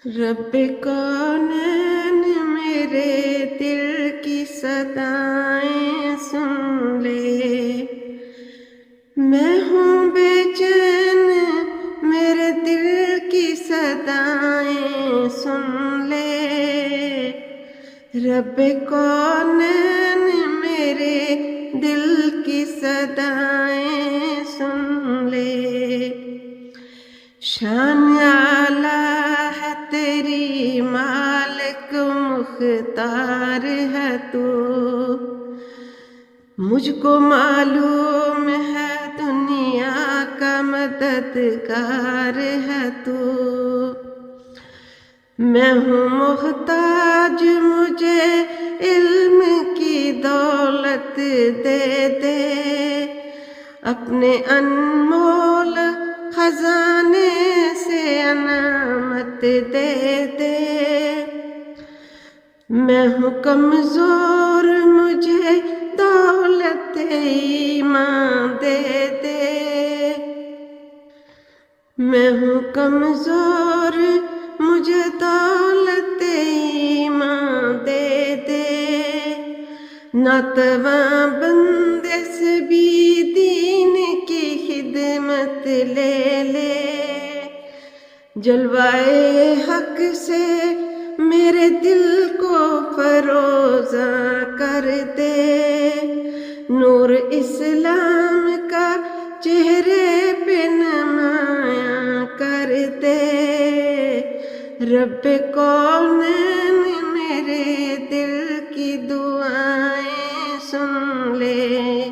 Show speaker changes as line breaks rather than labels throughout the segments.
رب کونین میرے دل کی صدائیں سن لے، میں ہوں بے چین میرے دل کی صدائیں سن لے، رب کونین میرے دل کی صدائیں سن لے۔ شان اعلیٰ ہے تیری مالک مختار ہے تو، مجھ کو معلوم ہے دنیا کا مددگار ہے تو، میں ہوں محتاج مجھے علم کی دولت دے دے، اپنے انمول خزانے سے عنامت دے دے، میں ہوں کمزور مجھے دولت ایمان دے دے، میں ہوں کمزور مجھے دولت ایمان دے دے، ناتواں بندے سے بھی دین کی خدمت لے لے، جلوائے حق سے میرے دل کو فروزاں کر دے، نور اسلام کا چہرے پہ نمایاں کر دے، رب کونین میرے دل کی دعائیں سن لے،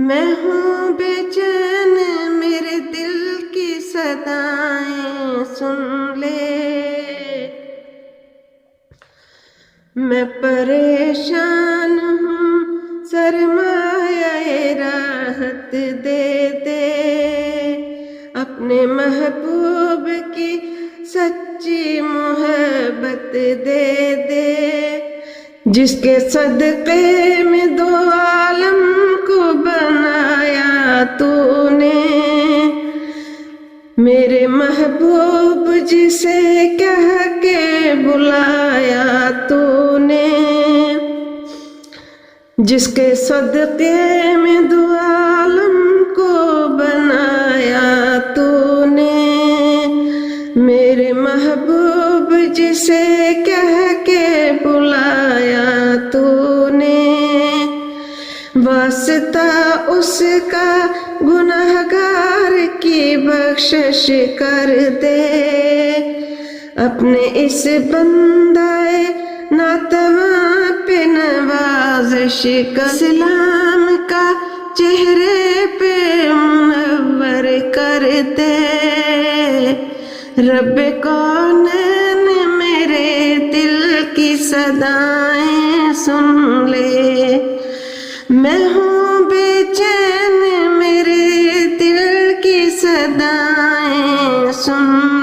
میں ہوں بے چین میرے دل کی صدائیں سن لے، میں پریشان ہوں سرمایہ راحت دے دے، اپنے محبوب کی سچی محبت دے دے، جس کے صدقے میں دو عالم کو بنایا تو نے، میرے محبوب جسے کہہ کے بلایا تو نے، جس کے صدقے میں دو عالم کو بنایا تو نے، میرے محبوب جسے کہہ کے بلایا تو نے، واسطہ اس کا گنہگار کی بخشش کر دے، اپنے اس بندہ ناتواں پہ نوازش کر، اسلام کا چہرے پہ منور کر دے، رب کونین میرے دل کی صدائیں سن لے، میں ہوں بے چین میرے دل کی صدائیں سن